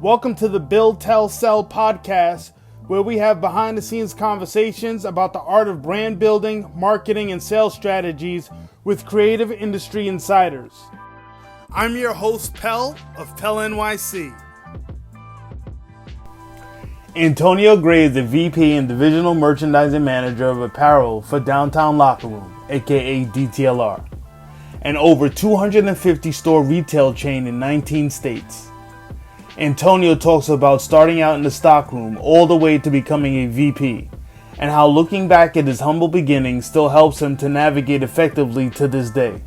Welcome to the Build, Tell, Sell podcast, where we have behind the scenes conversations about the art of brand building, marketing, and sales strategies with creative industry insiders. I'm your host, Pel of PELNYC. Antonio Gray is the VP and Divisional Merchandising Manager of Apparel for Downtown Locker Room, aka DTLR, an over 250 store retail chain in 19 states. Antonio talks about starting out in the stockroom all the way to becoming a VP, and how looking back at his humble beginnings still helps him to navigate effectively to this day.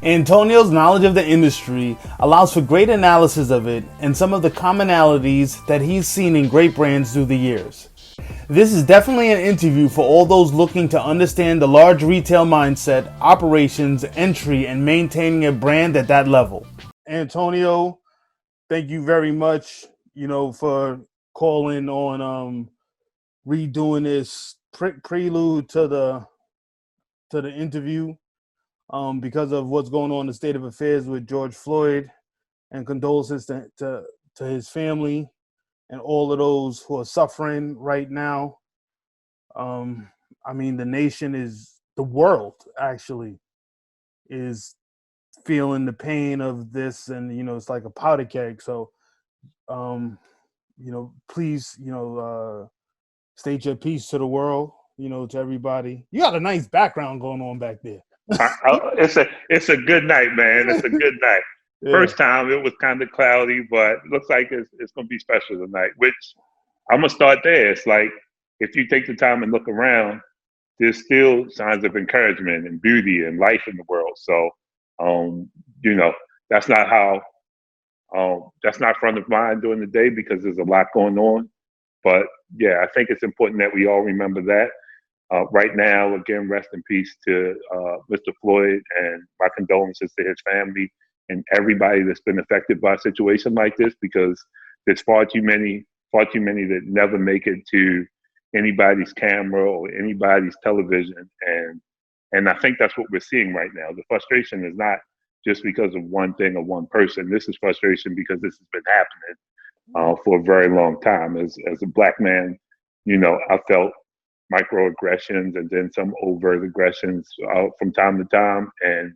Antonio's knowledge of the industry allows for great analysis of it and some of the commonalities that he's seen in great brands through the years. This is definitely an interview for all those looking to understand the large retail mindset, operations, entry, and maintaining a brand at that level. Antonio, thank you very much, for calling on redoing this prelude to the interview because of what's going on in the state of affairs with George Floyd, and condolences to his family and all of those who are suffering right now. The nation the world actually is feeling the pain of this, and it's like a powder keg. So please state your piece to the world, to everybody. You got a nice background going on back there. It's a good night, man. It's a good night. Yeah. First time it was kind of cloudy, but it looks like it's going to be special tonight, which I'm going to start there. It's like, if you take the time and look around, there's still signs of encouragement and beauty and life in the world. So, that's not front of mind during the day because there's a lot going on. But yeah, I think it's important that we all remember that. Right now, again, rest in peace to Mr. Floyd, and my condolences to his family and everybody that's been affected by a situation like this, because there's far too many that never make it to anybody's camera or anybody's television. And I think that's what we're seeing right now. The frustration is not just because of one thing or one person. This is frustration because this has been happening for a very long time. As a Black man, I felt microaggressions and then some overt aggressions from time to time, and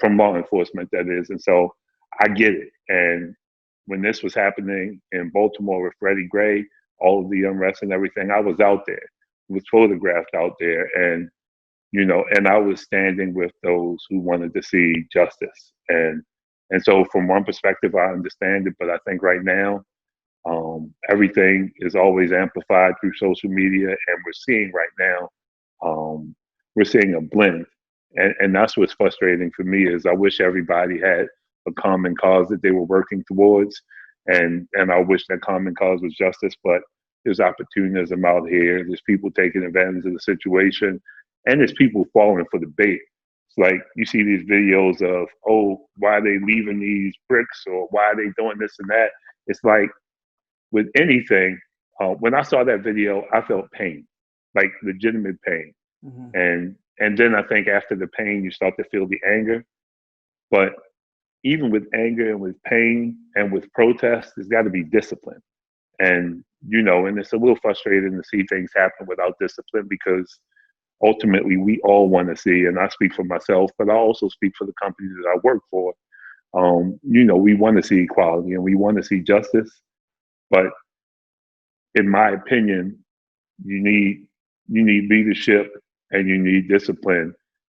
from law enforcement, that is. And so I get it. And when this was happening in Baltimore with Freddie Gray, all of the unrest and everything, I was out there, was photographed out there, and I was standing with those who wanted to see justice. And so from one perspective, I understand it, but I think right now, everything is always amplified through social media, and we're seeing right now, we're seeing a blend. And that's what's frustrating for me. Is I wish everybody had a common cause that they were working towards, and I wish that common cause was justice, but there's opportunism out here. There's people taking advantage of the situation, and there's people falling for the bait. It's like you see these videos of, why are they leaving these bricks, or why are they doing this and that? It's like, with anything, when I saw that video, I felt pain, like legitimate pain. Mm-hmm. And then I think after the pain, you start to feel the anger. But even with anger and with pain and with protest, there's got to be discipline. And, and it's a little frustrating to see things happen without discipline, because ultimately we all want to see, and I speak for myself, but I also speak for the companies that I work for. We want to see equality and we want to see justice. But in my opinion, you need leadership and you need discipline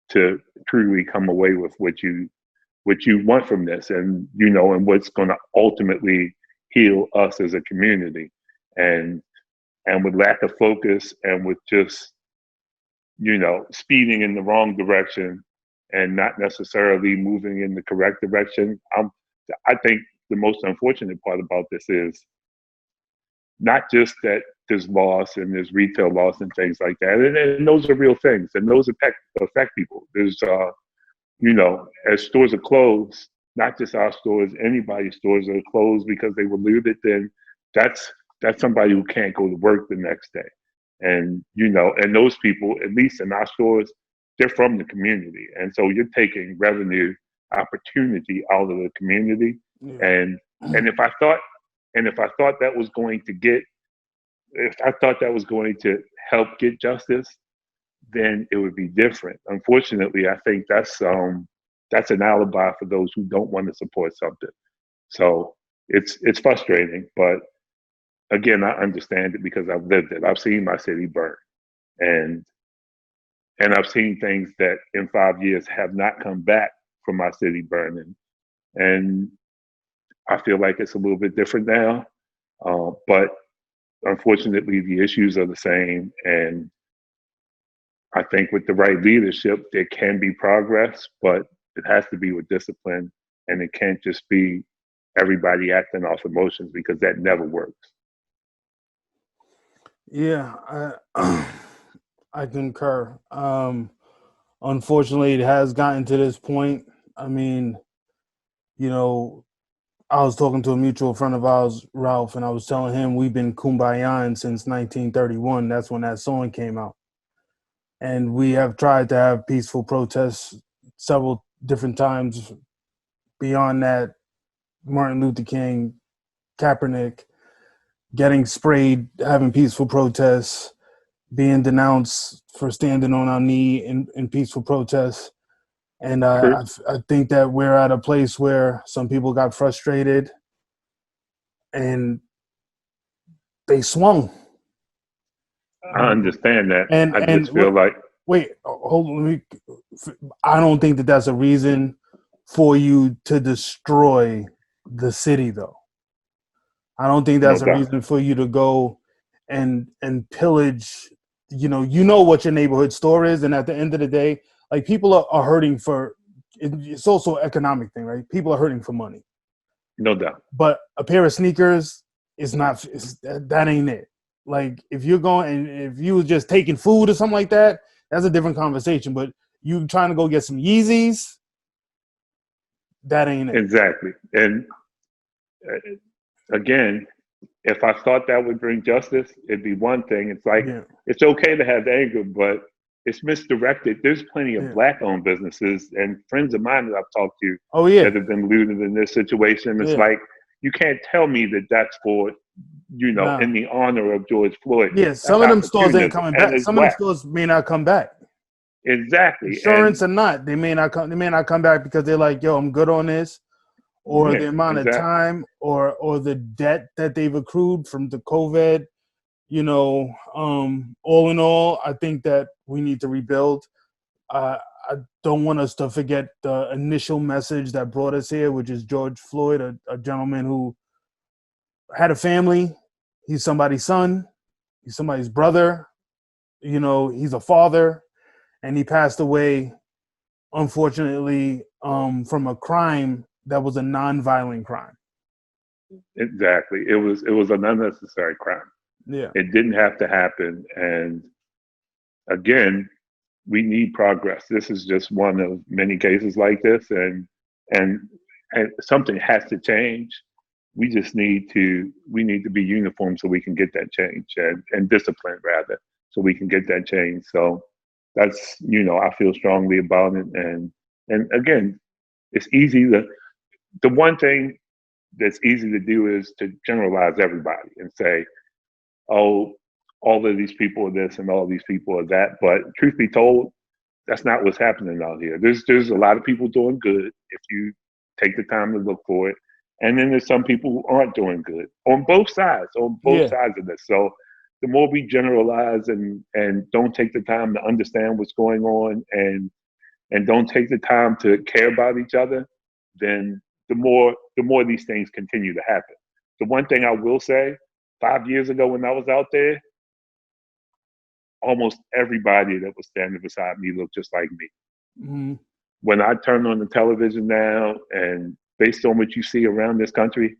to truly come away with what you want from this, and and what's going to ultimately heal us as a community. And with lack of focus and with just speeding in the wrong direction and not necessarily moving in the correct direction, I think the most unfortunate part about this is not just that there's loss and there's retail loss and things like that. And those are real things, and those affect people. There's, as stores are closed, not just our stores, anybody's stores are closed because they were looted, then that's somebody who can't go to work the next day. And, and those people, at least in our stores, they're from the community. And so you're taking revenue opportunity out of the community. Yeah. And if I thought And if I thought that was going to help get justice, then it would be different. Unfortunately, I think that's an alibi for those who don't want to support something. So it's frustrating, but again, I understand it because I've lived it. I've seen my city burn, and I've seen things that in 5 years have not come back from my city burning. And I feel like it's a little bit different now, but unfortunately, the issues are the same. And I think with the right leadership, there can be progress, but it has to be with discipline, and it can't just be everybody acting off emotions because that never works. Yeah, I concur. Unfortunately, it has gotten to this point. I mean, you know, I was talking to a mutual friend of ours, Ralph, and I was telling him we've been kumbayaing since 1931. That's when that song came out. And we have tried to have peaceful protests several different times. Beyond that, Martin Luther King, Kaepernick, getting sprayed, having peaceful protests, being denounced for standing on our knee in peaceful protests. And I think that we're at a place where some people got frustrated and they swung. I understand that. And I just feel like wait, hold on. I don't think that that's a reason for you to destroy the city, though. I don't think that's no a doubt. reason for you to go and pillage. You know what your neighborhood store is, and at the end of the day, like people are hurting for. It's also an economic thing, right? People are hurting for money. No doubt. But a pair of sneakers is not. That ain't it. Like if you're going and if you was just taking food or something like that, that's a different conversation. But you trying to go get some Yeezys, that ain't it. Exactly. And again, if I thought that would bring justice, it'd be one thing. It's like It's okay to have anger, but it's misdirected. There's plenty of Black-owned businesses and friends of mine that I've talked to that have been looted in this situation. It's like you can't tell me that that's for in the honor of George Floyd. Yeah, some of them stores ain't coming back. Some of them stores may not come back. Exactly. Insurance or not, they may not come. They may not come back because they're like, "Yo, I'm good on this," or the amount of time, or the debt that they've accrued from the COVID. All in all, I think that we need to rebuild. I don't want us to forget the initial message that brought us here, which is George Floyd, a gentleman who had a family. He's somebody's son. He's somebody's brother. He's a father, and he passed away, unfortunately, from a crime that was a nonviolent crime. Exactly. It was an unnecessary crime. Yeah. It didn't have to happen. And again, we need progress. This is just one of many cases like this, and something has to change. We just need to be uniform so we can get that change, and disciplined rather, so we can get that change. So that's I feel strongly about it. And again, it's easy the one thing that's easy to do is to generalize everybody and say, oh, all of these people are this and all these people are that. But truth be told, that's not what's happening out here. There's a lot of people doing good if you take the time to look for it. And then there's some people who aren't doing good on both sides of this. So the more we generalize and don't take the time to understand what's going on and don't take the time to care about each other, then the more these things continue to happen. The one thing I will say, 5 years ago when I was out there, almost everybody that was standing beside me looked just like me. Mm-hmm. When I turn on the television now, and based on what you see around this country,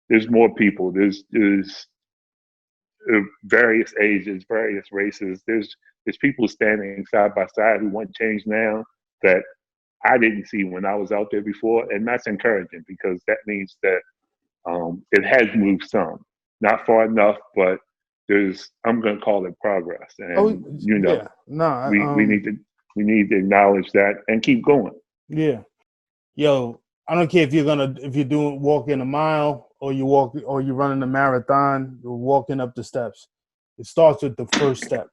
there's more people. There's various ages, various races. There's people standing side by side who want change now that I didn't see when I was out there before, and that's encouraging because that means that it has moved some, not far enough, but I'm going to call it progress, and we need to acknowledge that and keep going. Yeah, yo, I don't care if you're walking a mile or you're running a marathon, you're walking up the steps. It starts with the first step.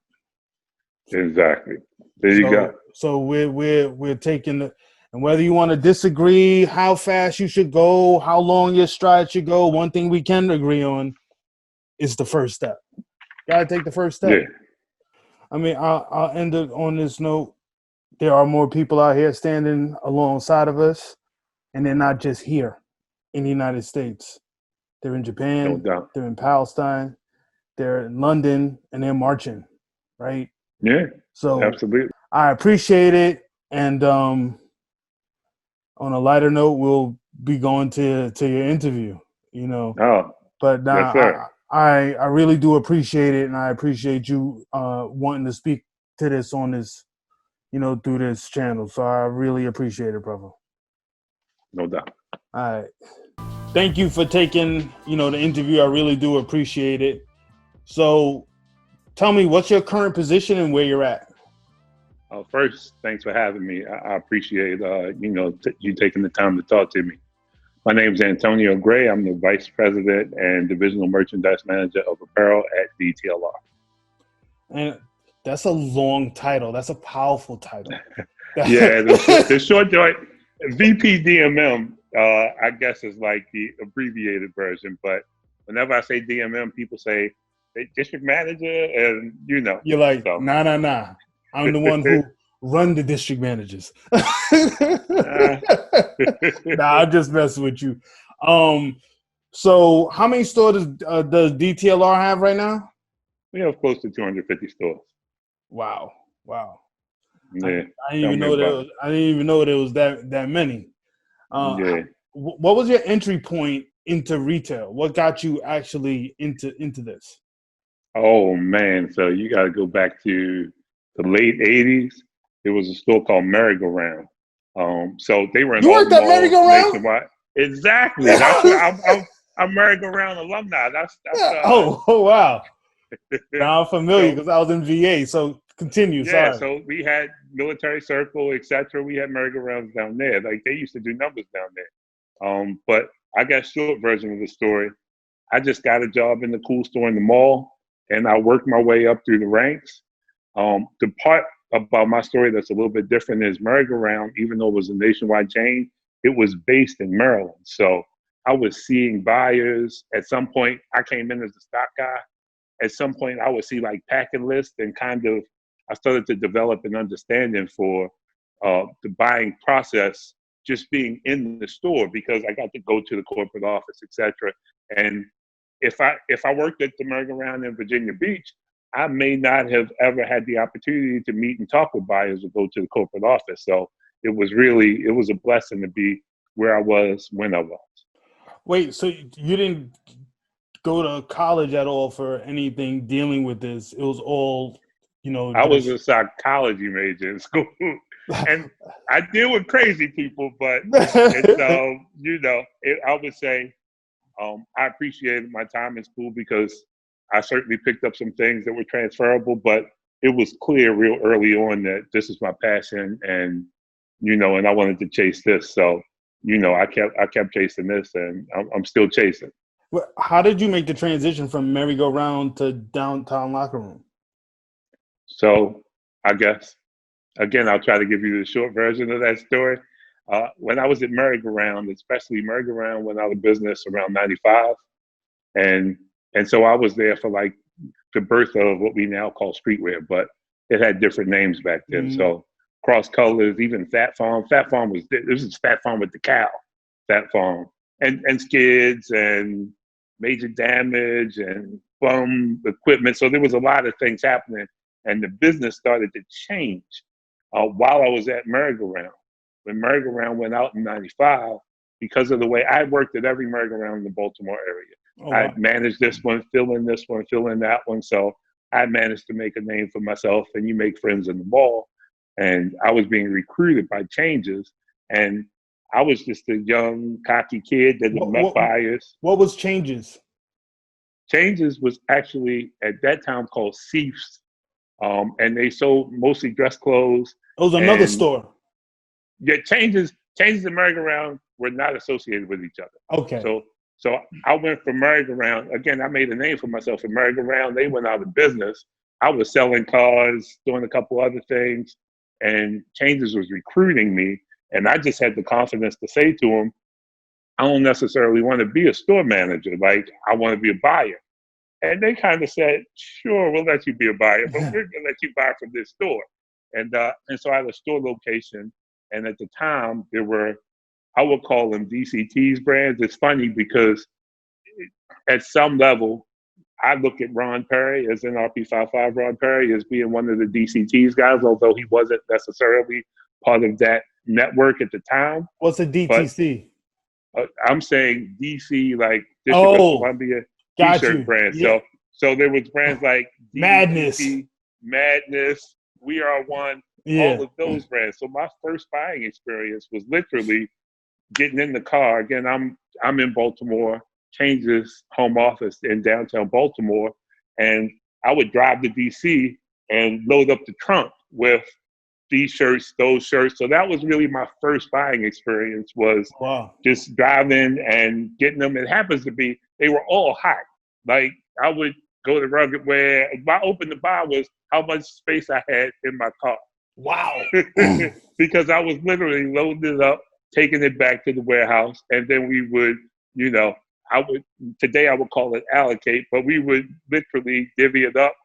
Exactly. There you go. So we're taking the, and whether you want to disagree how fast you should go, how long your stride should go, one thing we can agree on is the first step. Gotta take the first step. Yeah. I mean, I'll end it on this note. There are more people out here standing alongside of us, and they're not just here in the United States. They're in No Japan, doubt. they're in Palestine, they're in London, and they're marching, right? Yeah. So Absolutely. I appreciate it. And on a lighter note, we'll be going to your interview, you know. Oh, But yes, sir. I really do appreciate it, and I appreciate you wanting to speak to this on this, you know, through this channel. So I really appreciate it, brother. No doubt. All right. Thank you for taking, you know, the interview. I really do appreciate it. So tell me, what's your current position and where you're at? First, thanks for having me. I appreciate you know, you taking the time to talk to me. My name is Antonio Gray. I'm the Vice President and Divisional Merchandise Manager of Apparel at DTLR. And that's a long title. That's a powerful title. Yeah, the short joint, VP DMM, I guess is like the abbreviated version. But whenever I say DMM, people say district manager, and you know. You're like, so. nah. I'm the one who run the district managers. Nah, I'm just messing with you. So how many stores does DTLR have right now? We have close to 250 stores. Wow. Yeah. I didn't even know there was that many. Yeah. What was your entry point into retail? What got you actually into this? Oh man, so you got to go back to the late '80s. There was a store called Merry Go Round. So they were in You all worked the at Merry malls Go Round? nationwide. Exactly. That's what I'm Merry Go Round alumni. That's oh wow. Now I'm familiar because I was in VA. So continue. Yeah, Sorry. so we had Military Circle, etc. We had merry-go-rounds down there. Like they used to do numbers down there. But I got a short version of the story. I just got a job in the cool store in the mall, and I worked my way up through the ranks. The part about my story that's a little bit different is merry-go-round, even though it was a nationwide chain, it was based in Maryland. So I was seeing buyers. At some point, I came in as a stock guy. At some point, I would see like packing lists and kind of, I started to develop an understanding for the buying process just being in the store because I got to go to the corporate office, etc. And if I worked at the merry-go-round in Virginia Beach, I may not have ever had the opportunity to meet and talk with buyers or go to the corporate office. So it was a blessing to be where I was when I was. Wait, so you didn't go to college at all for anything dealing with this? It was all, you know. I was a psychology major in school, and I deal with crazy people, but it's you know, I would say I appreciated my time in school because I certainly picked up some things that were transferable, but it was clear real early on that this is my passion, and you know, and I wanted to chase this. So you know, I kept chasing this, and I'm still chasing. How did you make the transition from merry-go-round to downtown locker room? So I guess, again, I'll try to give you the short version of that story. When I was at merry-go-round, especially merry-go-round went out of business around 95. And so I was there for like the birth of what we now call streetwear, but it had different names back then. Mm. So Cross Colors, even Fat Farm. Fat Farm this is Fat Farm with the cow, Fat Farm. And Skids and Major Damage and Bum Equipment. So there was a lot of things happening. And the business started to change while I was at merry-go-round. When merry-go-round went out in 95, because of the way I worked at every merry-go-round in the Baltimore area. Oh, wow. I managed this one, fill in this one, fill in that one. So I managed to make a name for myself, and you make friends in the mall. And I was being recruited by Changes, and I was just a young, cocky kid that met buyers. What was Changes? Changes was actually at that time called Seif's. And they sold mostly dress clothes. It was another store. Yeah, Changes and merry-go-round were not associated with each other. Okay. So I went from merry-go-round. Again, I made a name for myself in merry-go-round. They went out of business. I was selling cars, doing a couple other things, and Changes was recruiting me. And I just had the confidence to say to him, I don't necessarily want to be a store manager. Like, I want to be a buyer. And they kind of said, sure, we'll let you be a buyer, but we're going to let you buy from this store. And so I had a store location. And at the time, there were, I would call them DCT's brands. It's funny because at some level, I look at Ron Perry as NRP55 Ron Perry as being one of the DCT's guys, although he wasn't necessarily part of that network at the time. What's a DTC? I'm saying DC, like District of Columbia t-shirt brands. Yeah. So there was brands like Madness, Madness, We Are One, all of those brands. So my first buying experience was literally getting in the car. Again, I'm in Baltimore, Changes home office in downtown Baltimore, and I would drive to DC and load up the trunk with these shirts, those shirts. So that was really my first buying experience, was just driving and getting them. It happens to be, they were all hot. Like, I would go to Rugged Wear. My open to buy was how much space I had in my car. Wow. Because I was literally loading it up, taking it back to the warehouse, and then we would, today I would call it allocate, but we would literally divvy it up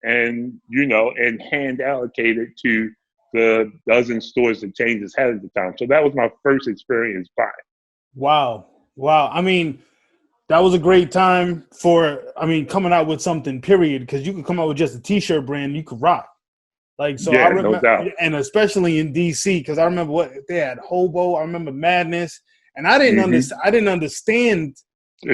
and, and hand allocate it to the dozen stores that Changes had at the time. So that was my first experience buying. Wow. I mean, that was a great time coming out with something, period, because you could come out with just a t-shirt brand, you could rock. Like, so I remember, no doubt. And especially in DC, because I remember what they had, Hobo, I remember Madness, and I didn't understand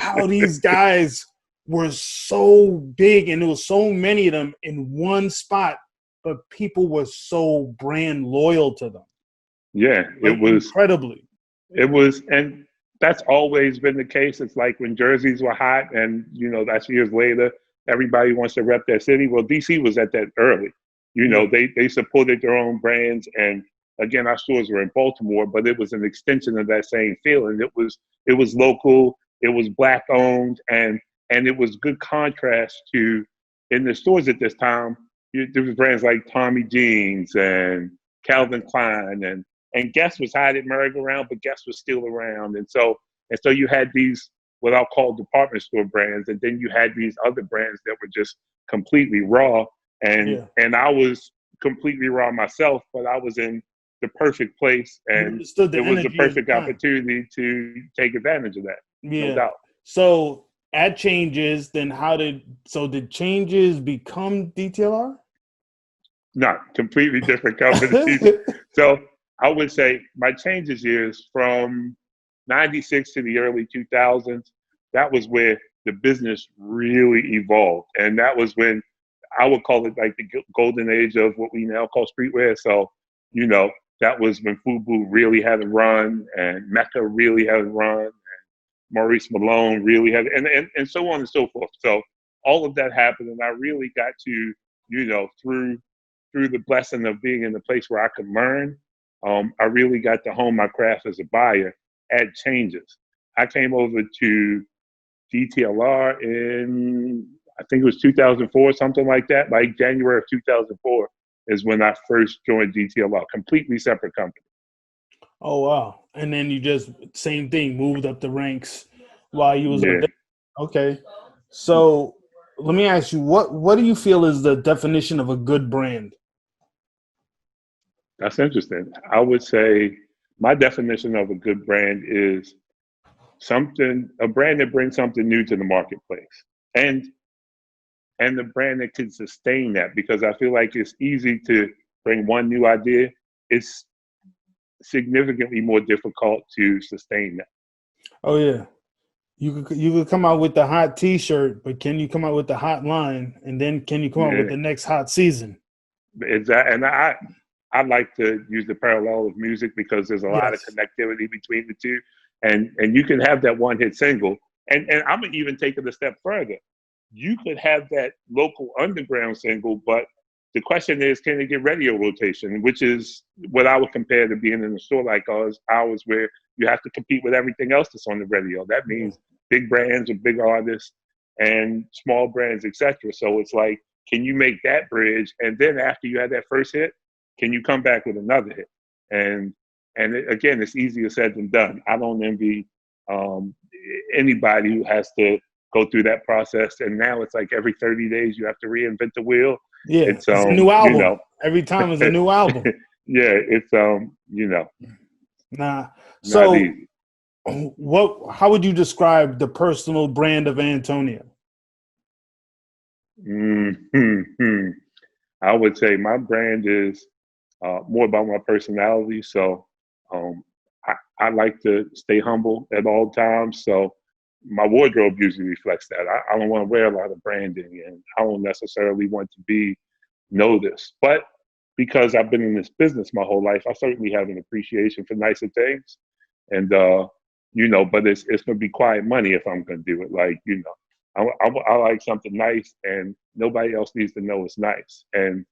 how these guys were so big, and there was so many of them in one spot, but people were so brand loyal to them. Yeah, like, it was incredibly. It was, and that's always been the case. It's like when jerseys were hot, and that's years later, everybody wants to rep their city. Well, DC was at that early. They supported their own brands, and again, our stores were in Baltimore, but it was an extension of that same feeling. It was local, it was Black owned, and it was good contrast to, in the stores at this time, there was brands like Tommy Jeans and Calvin Klein, and Guess was hot at merry-go-round, but Guess was still around. And so you had these, what I'll call department store brands, and then you had these other brands that were just completely raw. And I was completely raw myself, but I was in the perfect place, and it was the perfect opportunity to take advantage of that. Yeah. No doubt. So at Changes, then did Changes become DTLR? No, completely different companies. So I would say my Changes years from 96 to the early 2000s, that was where the business really evolved. And that was when I would call it like the golden age of what we now call streetwear. So, that was when FUBU really had a run, and Mecca really had a run, and Maurice Malone really had, and so on and so forth. So all of that happened, and I really got to, through the blessing of being in a place where I could learn, I really got to hone my craft as a buyer at Changes. I came over to DTLR in, I think it was 2004, something like that. Like January of 2004 is when I first joined DTLR, completely separate company. Oh, wow. And then you just, same thing, moved up the ranks while you was there. Okay. So let me ask you, what do you feel is the definition of a good brand? That's interesting. I would say my definition of a good brand is a brand that brings something new to the marketplace. And the brand that can sustain that, because I feel like it's easy to bring one new idea. It's significantly more difficult to sustain that. Oh yeah. You could come out with the hot t-shirt, but can you come out with the hot line? And then can you come out with the next hot season? Exactly. And I like to use the parallel of music, because there's a lot of connectivity between the two. And you can have that one hit single. And I'm gonna even take it a step further. You could have that local underground single, but the question is, can it get radio rotation, which is what I would compare to being in a store like ours, where you have to compete with everything else that's on the radio. That means big brands or big artists and small brands, etc. So it's like, can you make that bridge? And then after you had that first hit, can you come back with another hit? Again, it's easier said than done. I don't envy anybody who has to go through that process. And now it's like every 30 days you have to reinvent the wheel. Yeah, it's a new album. You know, every time is a new album. Yeah, it's you know, nah. So, not easy. How would you describe the personal brand of Antonio? I would say my brand is more about my personality. So I like to stay humble at all times. So my wardrobe usually reflects that. I don't want to wear a lot of branding, and I don't necessarily want to be noticed. But because I've been in this business my whole life, I certainly have an appreciation for nicer things. And, you know, but it's going to be quiet money if I'm going to do it. Like, you know, I like something nice, and nobody else needs to know it's nice. And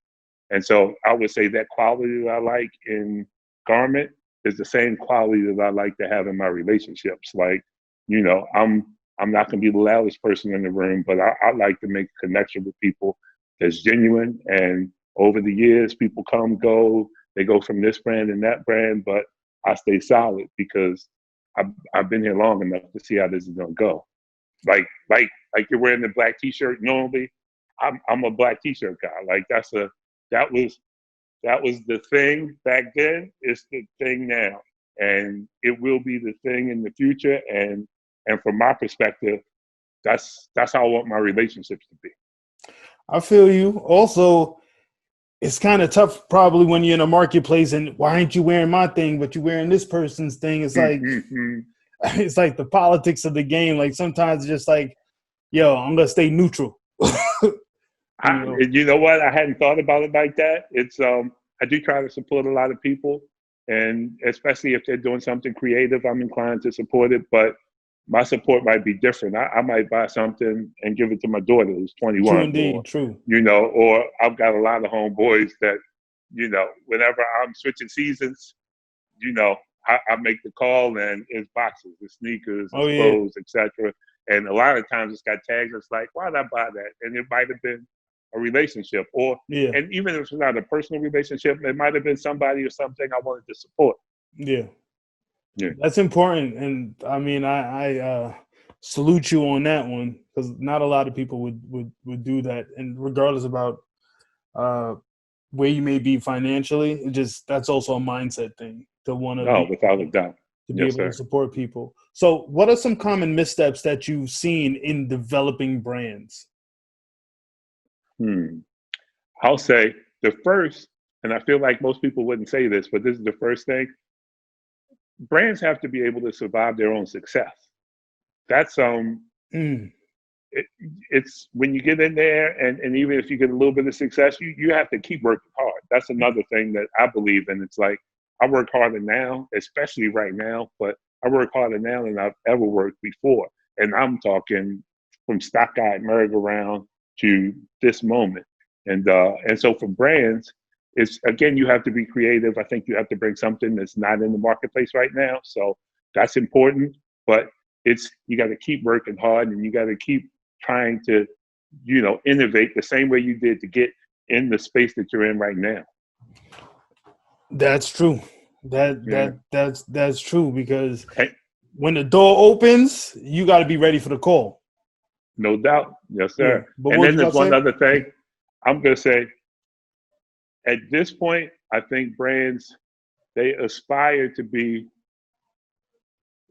so I would say that quality that I like in garment is the same quality that I like to have in my relationships. Like, you know, I'm not going to be the loudest person in the room, but I like to make a connection with people that's genuine. And over the years, people come, go, they go from this brand and that brand, but I stay solid because I've been here long enough to see how this is going to go. Like you're wearing the black T-shirt. Normally, I'm a black T-shirt guy. Like that was the thing back then. It's the thing now, and it will be the thing in the future. And from my perspective, that's how I want my relationships to be. I feel you. Also, it's kind of tough probably when you're in a marketplace and why aren't you wearing my thing, but you're wearing this person's thing. It's like, it's like the politics of the game. Like sometimes it's just like, yo, I'm going to stay neutral. You know what? I hadn't thought about it like that. It's, I do try to support a lot of people, and especially if they're doing something creative, I'm inclined to support it, but my support might be different. I might buy something and give it to my daughter who's 21. True, indeed, true. You know, or I've got a lot of homeboys that, you know, whenever I'm switching seasons, you know, I make the call and it's boxes, it's sneakers, it's clothes, etc. And a lot of times it's got tags. It's like, why did I buy that? And it might have been a relationship, or and even if it's not a personal relationship, it might have been somebody or something I wanted to support. Yeah. That's important. And I mean, I salute you on that one, because not a lot of people would do that. And regardless about where you may be financially, that's also a mindset thing to want to without a doubt, to be able to support people. So what are some common missteps that you've seen in developing brands? I'll say the first, and I feel like most people wouldn't say this, but this is the first thing. Brands have to be able to survive their own success. That's it's when you get in there, and even if you get a little bit of success, you have to keep working hard. That's another thing that I believe in. It's like I work harder now, especially right now, but I work harder now than I've ever worked before. And I'm talking from stock-eyed merry-go-round to this moment. And so for brands, it's, again, you have to be creative. I think you have to bring something that's not in the marketplace right now. So that's important, but you got to keep working hard, and you got to keep trying to, you know, innovate the same way you did to get in the space that you're in right now. That's true. That's true, because when the door opens, you got to be ready for the call. No doubt. Yes, sir. Yeah. And then there's one other thing I'm going to say. At this point, I think brands, they aspire to be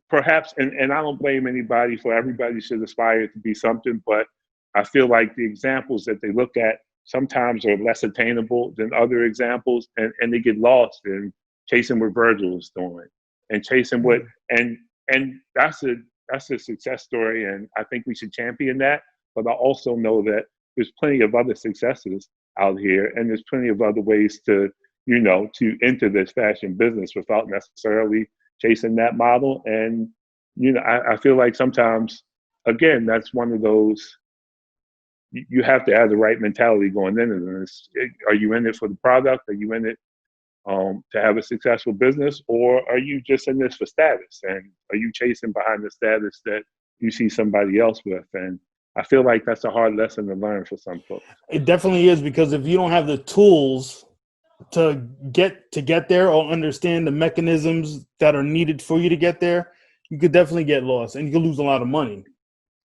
perhaps, and I don't blame anybody, for everybody should aspire to be something, but I feel like the examples that they look at sometimes are less attainable than other examples, and they get lost in chasing what Virgil is doing and chasing what, and that's a success story, and I think we should champion that. But I also know that there's plenty of other successes out here, and there's plenty of other ways to, you know, to enter this fashion business without necessarily chasing that model. And, you know, I feel like sometimes, again, that's one of those, you have to have the right mentality going into this. Are you in it for the product? Are you in it to have a successful business, or are you just in this for status? And are you chasing behind the status that you see somebody else with. And I feel like that's a hard lesson to learn for some folks. It definitely is, because if you don't have the tools to get there or understand the mechanisms that are needed for you to get there, you could definitely get lost and you could lose a lot of money.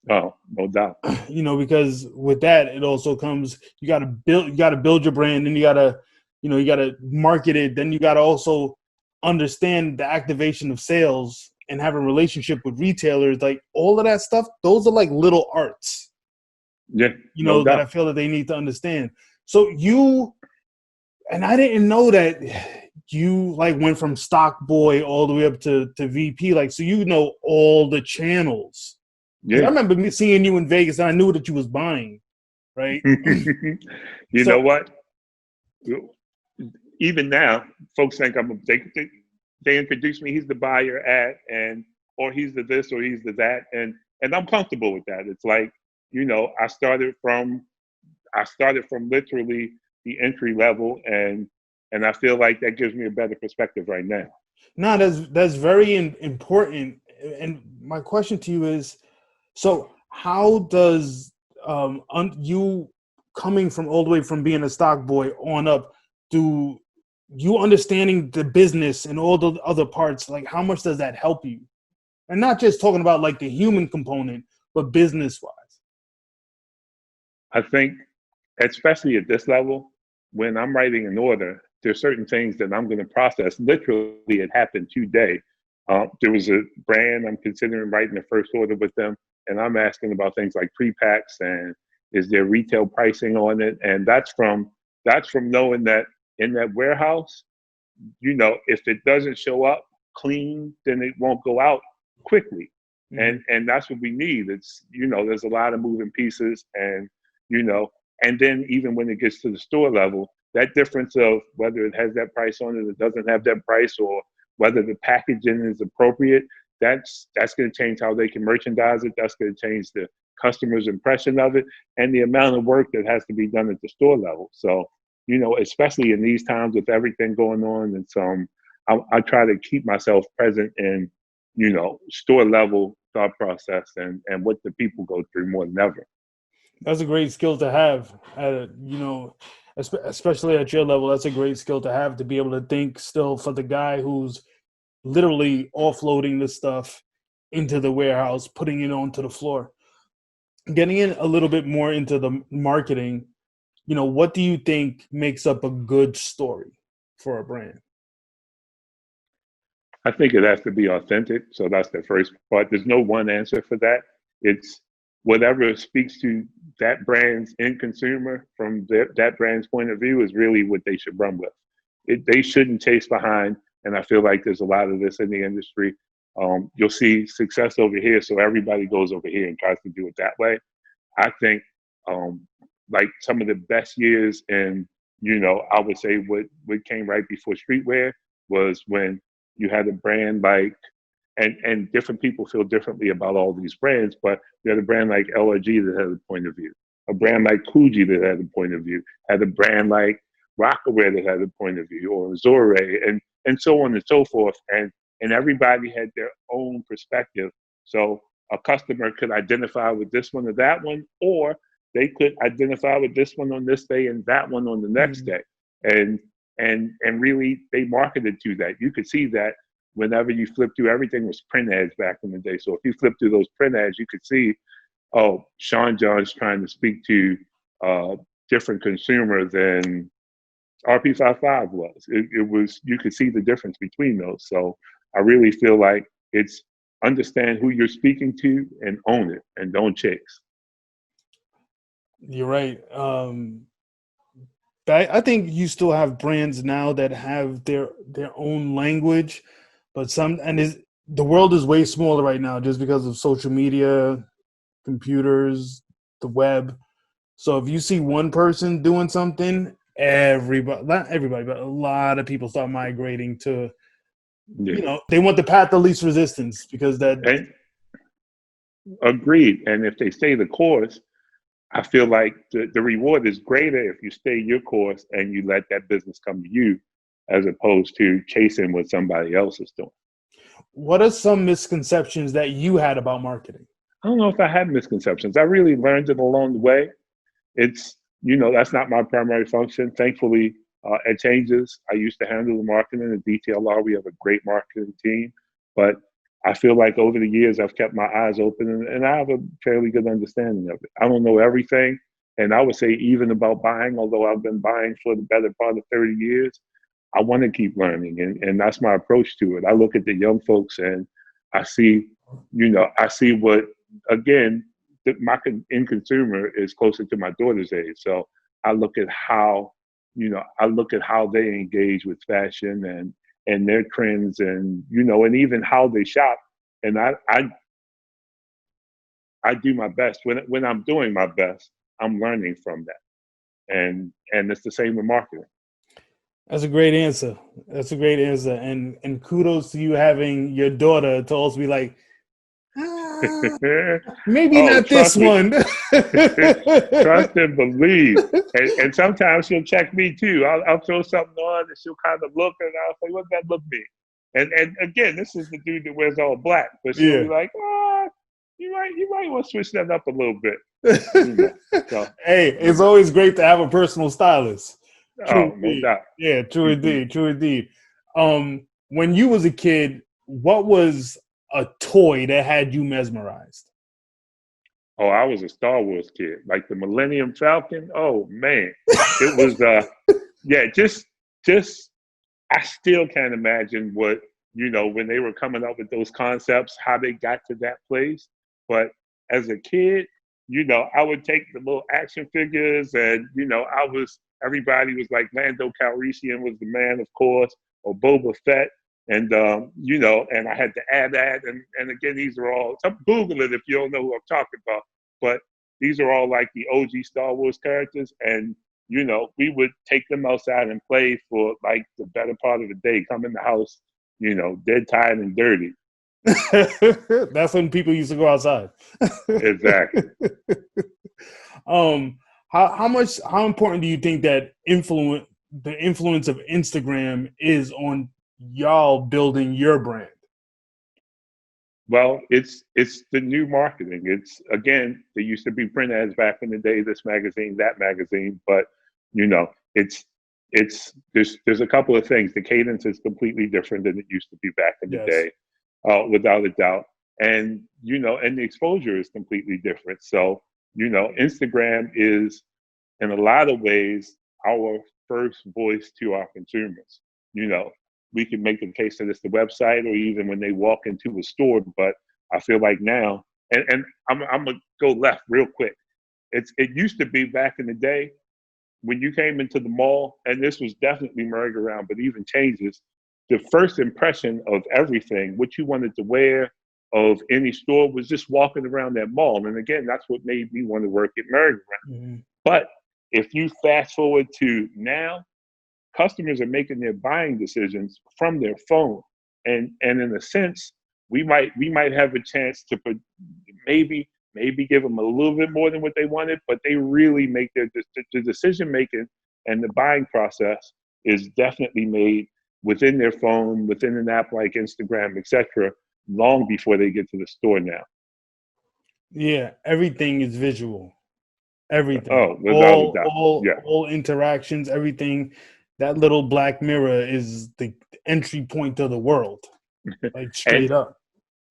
Oh, no doubt. Because with that, it also comes, you got to build your brand, and you got to market it. Then you got to also understand the activation of sales and have a relationship with retailers. Like all of that stuff, those are like little arts, Yeah, no that doubt. I feel that they need to understand. So and I didn't know that you like went from stock boy all the way up to VP. Like, so all the channels. Because I Yeah. remember seeing you in Vegas, and I knew that you was buying, right? You So know what? Even now, folks think they introduce me. He's the buyer or he's the this or he's the that, and I'm comfortable with that. It's like, I started from literally the entry level, and I feel like that gives me a better perspective right now. no, that's very important. And my question to you is, so how does you coming from all the way from being a stock boy on up, do you understanding the business and all the other parts, like how much does that help you? And not just talking about like the human component, but business wise. I think, especially at this level, when I'm writing an order, there's certain things that I'm going to process. Literally, it happened today. There was a brand I'm considering writing the first order with them, and I'm asking about things like pre-packs and is there retail pricing on it, and that's from knowing that in that warehouse, if it doesn't show up clean, then it won't go out quickly. Mm-hmm. And that's what we need. It's, there's a lot of moving pieces, and and then even when it gets to the store level, that difference of whether it has that price on it, it doesn't have that price, or whether the packaging is appropriate, that's going to change how they can merchandise it. That's going to change the customer's impression of it and the amount of work that has to be done at the store level. So, especially in these times with everything going on, and so I try to keep myself present in, store level thought process and what the people go through more than ever. That's a great skill to have, especially at your level. That's a great skill to have, to be able to think still for the guy who's literally offloading the stuff into the warehouse, putting it onto the floor. Getting in a little bit more into the marketing, what do you think makes up a good story for a brand? I think it has to be authentic. So that's the first part. There's no one answer for that. It's whatever speaks to that brand's end consumer from that brand's point of view is really what they should run with. They shouldn't chase behind. And I feel like there's a lot of this in the industry. You'll see success over here, so everybody goes over here and tries to do it that way. I think like some of the best years, and I would say what came right before streetwear was when you had a brand like, and different people feel differently about all these brands, but you had a brand like LRG that had a point of view, a brand like Coogee that had a point of view, had a brand like Rockaware that had a point of view, or Zore, and so on and so forth. And everybody had their own perspective. So a customer could identify with this one or that one, or they could identify with this one on this day and that one on the next day. And really they marketed to that. You could see that whenever you flip through, everything was print ads back in the day. So if you flip through those print ads, you could see, oh, Sean John's trying to speak to different consumer than RP55 was. It was, you could see the difference between those. So I really feel like it's understand who you're speaking to and own it and don't chase. You're right. I think you still have brands now that have their own language, but the world is way smaller right now just because of social media, computers, the web. So if you see one person doing something, not everybody, but a lot of people start migrating to, they want the path of least resistance, because And agreed. And if they stay the course, I feel like the reward is greater if you stay your course and you let that business come to you, as opposed to chasing what somebody else is doing. What are some misconceptions that you had about marketing? I don't know if I had misconceptions. I really learned it along the way. It's, that's not my primary function. Thankfully, it changes. I used to handle the marketing at DTLR. We have a great marketing team, but I feel like over the years I've kept my eyes open, and I have a fairly good understanding of it. I don't know everything, and I would say even about buying, although I've been buying for the better part of 30 years, I want to keep learning, and that's my approach to it. I look at the young folks and I see, I see what, again, my end consumer is closer to my daughter's age. So I look at how, I look at how they engage with fashion and their trends, and and even how they shop. And I do my best when I'm doing my best. I'm learning from that, and it's the same with marketing. That's a great answer. That's a great answer. And kudos to you having your daughter to also be like, maybe Oh, not this trust me. one. Trust and believe. And sometimes she'll check me too. I'll throw something on and she'll kind of look and I'll say, what's that look mean? And again, this is the dude that wears all black, but she'll be like, you might want to switch that up a little bit. So, hey, it's always great to have a personal stylist. True oh, no indeed. doubt. Yeah, true indeed. True indeed. When you was a kid, what was a toy that had you mesmerized? Oh, I was a Star Wars kid, like the Millennium Falcon. Oh man, it was yeah, just I still can't imagine what when they were coming up with those concepts, how they got to that place. But as a kid, I would take the little action figures, and everybody was like Lando Calrissian was the man, of course, or Boba Fett. And and I had to add that, and again, these are all. Google it if you don't know who I'm talking about. But these are all like the OG Star Wars characters, and we would take them outside and play for like the better part of the day. Come in the house, dead tired and dirty. That's when people used to go outside. Exactly. How important do you think that the influence of Instagram is on y'all building your brand? Well, it's the new marketing. It's, again, there used to be print ads back in the day, this magazine, that magazine, but there's a couple of things. The cadence is completely different than it used to be back in the day, without a doubt. And and the exposure is completely different. So, Instagram is in a lot of ways our first voice to our consumers. You know, we can make the case that it's the website or even when they walk into a store, but I feel like now, and I'm gonna go left real quick. It used to be back in the day when you came into the mall, and this was definitely merry-go-round, but even changes, the first impression of everything, what you wanted to wear, of any store, was just walking around that mall. And again, that's what made me want to work at merry-go-round. Mm-hmm. But if you fast forward to now, customers are making their buying decisions from their phone, and in a sense, we might have a chance to maybe give them a little bit more than what they wanted, but they really make the decision making, and the buying process is definitely made within their phone, within an app like Instagram, etc., long before they get to the store now. Yeah, everything is visual. Everything. Oh, without a doubt. Yeah. All interactions, everything. That little black mirror is the entry point to the world. Like straight up.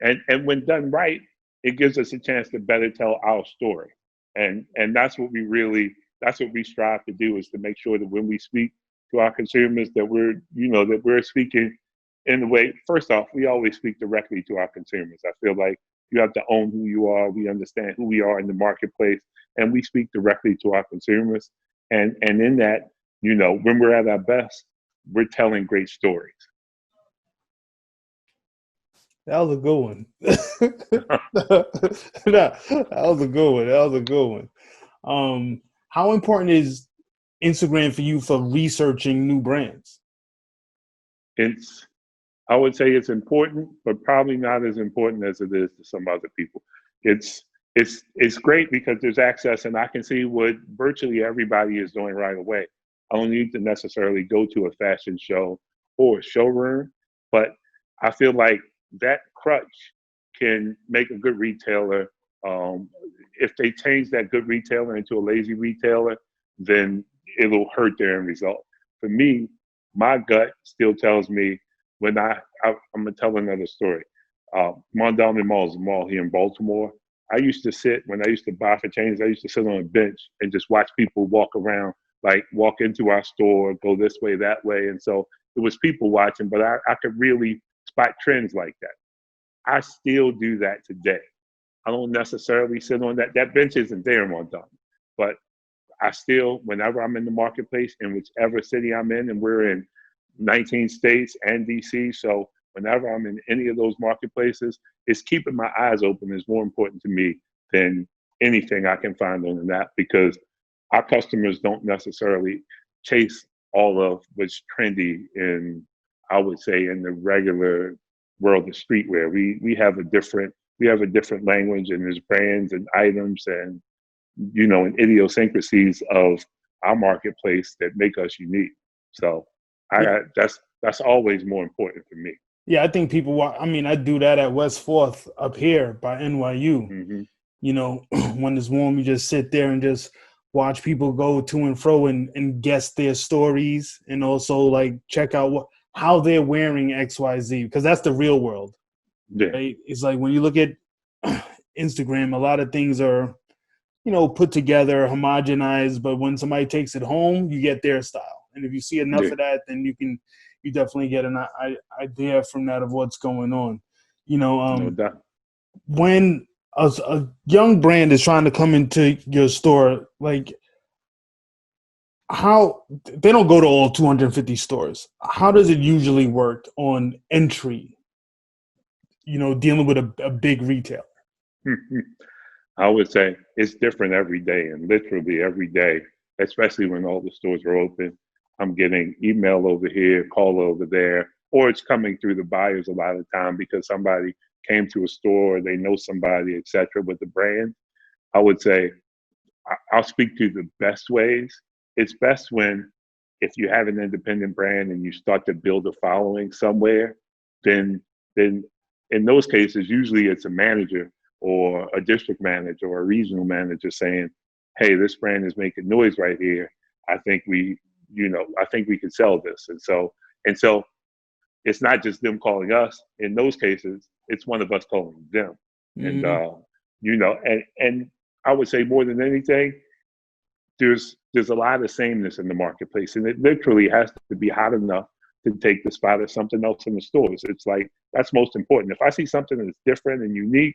And when done right, it gives us a chance to better tell our story. And that's what we strive to do, is to make sure that when we speak to our consumers, that we're speaking in the way. First off, we always speak directly to our consumers. I feel like you have to own who you are. We understand who we are in the marketplace, and we speak directly to our consumers. And in that, when we're at our best, we're telling great stories. That was a good one. That was a good one. That was a good one. How important is Instagram for you for researching new brands? I would say it's important, but probably not as important as it is to some other people. It's great because there's access, and I can see what virtually everybody is doing right away. I don't need to necessarily go to a fashion show or a showroom, but I feel like that crutch can make a good retailer If they change that good retailer into a lazy retailer, then it'll hurt their end result. For me, my gut still tells me I'm gonna tell another story. Mondawmin Mall is a mall here in Baltimore. I used to buy for change, I used to sit on a bench and just watch people walk around, like walk into our store, go this way, that way. And so it was people watching, but I could really spot trends like that. I still do that today. I don't necessarily sit on that bench isn't there in Mondawmin, but I still, whenever I'm in the marketplace in whichever city I'm in, and we're in 19 states and DC, so whenever I'm in any of those marketplaces, it's keeping my eyes open is more important to me than anything I can find on the app, because our customers don't necessarily chase all of what's trendy in, I would say, in the regular world of streetwear. We have a different language, and there's brands and items and and idiosyncrasies of our marketplace that make us unique. So that's always more important for me. Yeah, I think I do that at West Fourth up here by NYU. Mm-hmm. When it's warm, you just sit there and just watch people go to and fro and guess their stories, and also like check out how they're wearing XYZ, because that's the real world. Yeah. Right? It's like when you look at Instagram, a lot of things are, put together, homogenized, but when somebody takes it home, you get their style. And if you see enough of that, then you definitely get an idea from that of what's going on. No doubt. When a young brand is trying to come into your store, like how they don't go to all 250 stores. How does it usually work on entry? Dealing with a big retailer. I would say it's different every day, and literally every day, especially when all the stores are open. I'm getting email over here, call over there, or it's coming through the buyers a lot of the time because somebody came to a store, they know somebody, etc. with the brand. I would say I'll speak to the best ways. It's best when, if you have an independent brand and you start to build a following somewhere, then in those cases, usually it's a manager or a district manager or a regional manager saying, hey, this brand is making noise right here. I think we can sell this. And so it's not just them calling us. In those cases, it's one of us calling them. Mm-hmm. And I would say more than anything, there's a lot of sameness in the marketplace, and it literally has to be hot enough to take the spot of something else in the stores. It's like, that's most important. If I see something that's different and unique,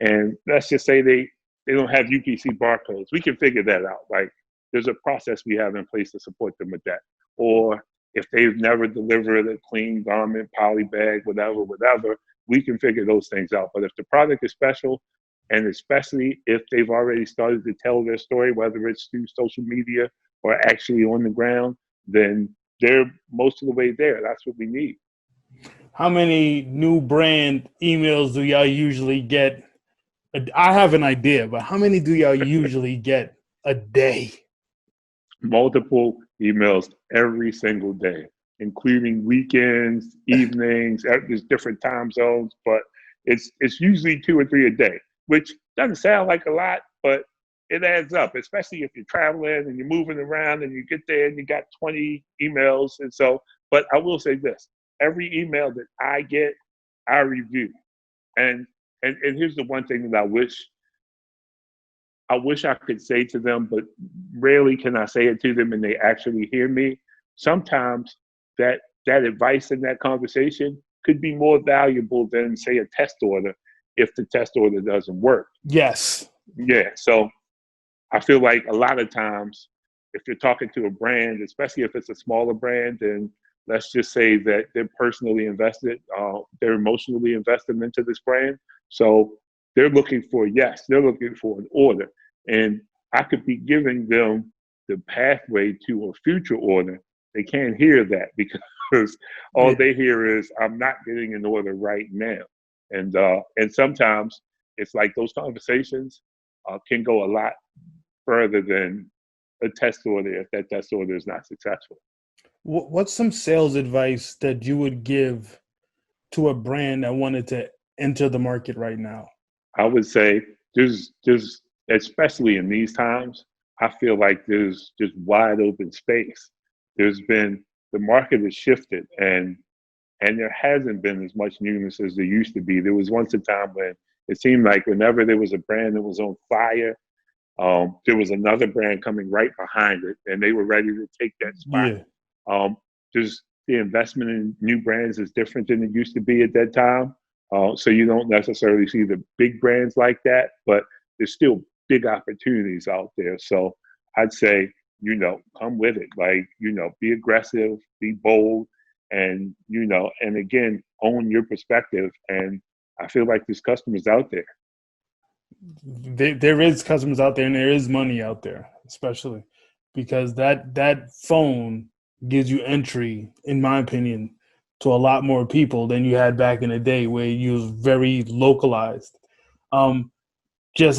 and let's just say they don't have UPC barcodes, we can figure that out. Like, there's a process we have in place to support them with that. Or if they've never delivered a clean garment, poly bag, whatever, we can figure those things out. But if the product is special, and especially if they've already started to tell their story, whether it's through social media or actually on the ground, then they're most of the way there. That's what we need. How many new brand emails do y'all usually get? I have an idea, but how many do y'all usually get a day? Multiple emails every single day, including weekends, evenings. There's different time zones, but it's usually 2 or 3 a day, which doesn't sound like a lot, but it adds up, especially if you're traveling and you're moving around and you get there and you got 20 emails. And so, but I will say this, every email that I get, I review. And here's the one thing that I wish I could say to them, but rarely can I say it to them and they actually hear me. Sometimes that advice in that conversation could be more valuable than, say, a test order if the test order doesn't work. Yes. Yeah. So I feel like a lot of times, if you're talking to a brand, especially if it's a smaller brand, then let's just say that they're personally invested, they're emotionally invested into this brand. So they're looking for an order. And I could be giving them the pathway to a future order. They can't hear that because all they hear is, I'm not getting an order right now. And sometimes it's like those conversations can go a lot further than a test order if that test order is not successful. What's some sales advice that you would give to a brand that wanted to enter the market right now? I would say there's especially in these times, I feel like there's just wide open space. The market has shifted, and there hasn't been as much newness as there used to be. There was once a time when it seemed like whenever there was a brand that was on fire, there was another brand coming right behind it, and they were ready to take that spot. Yeah. Just the investment in new brands is different than it used to be at that time. So you don't necessarily see the big brands like that, but there's still big opportunities out there. So I'd say, come with it. Like, be aggressive, be bold, and, and again, own your perspective. And I feel like there's customers out there. There is customers out there, and there is money out there, especially because that phone gives you entry, in my opinion, to a lot more people than you had back in the day, where you was very localized. I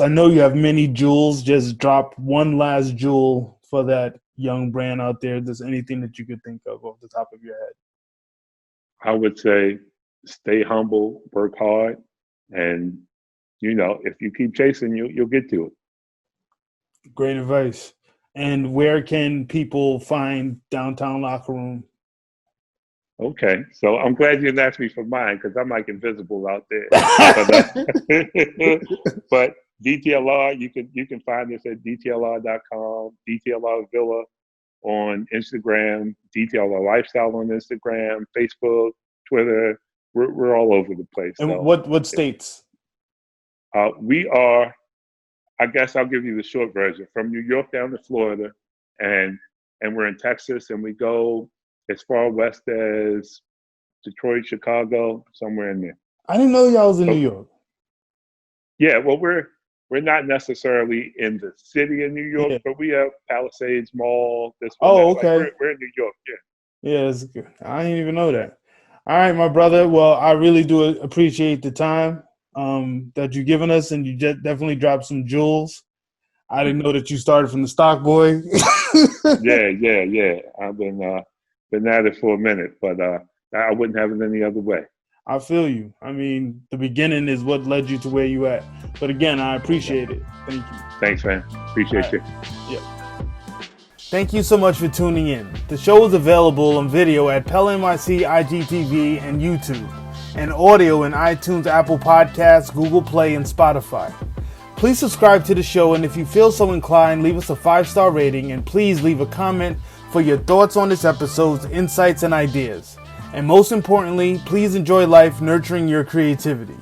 know you have many jewels. Just drop one last jewel for that young brand out there. There's anything that you could think of off the top of your head? I would say stay humble, work hard, and if you keep chasing, you'll get to it. Great advice. And where can people find Downtown Locker Room? Okay, so I'm glad you didn't ask me for mine because I'm like invisible out there. But DTLR, you can find us at DTLR.com, DTLR Villa on Instagram, DTLR Lifestyle on Instagram, Facebook, Twitter. We're all over the place. And so, what states? We are, I guess I'll give you the short version, from New York down to Florida, and we're in Texas, and we go as far west as Detroit, Chicago, somewhere in there. I didn't know y'all was in New York. Yeah, well, we're not necessarily in the city of New York, but we have Palisades Mall. Okay. Like we're in New York, yeah. Yeah, that's good. I didn't even know that. All right, my brother. Well, I really do appreciate the time that you've given us, and you definitely dropped some jewels. I didn't know that you started from the stock boy. Yeah. I've been at it for a minute, but I wouldn't have it any other way. I feel you. I mean, the beginning is what led you to where you at. But again, I appreciate it. Thank you. Thanks, man. Appreciate you. Yeah. Thank you so much for tuning in. The show is available on video at PELNYC, IGTV, and YouTube, and audio in iTunes, Apple Podcasts, Google Play, and Spotify. Please subscribe to the show, and if you feel so inclined, leave us a 5-star rating, and please leave a comment for your thoughts on this episode's insights and ideas. And most importantly, please enjoy life nurturing your creativity.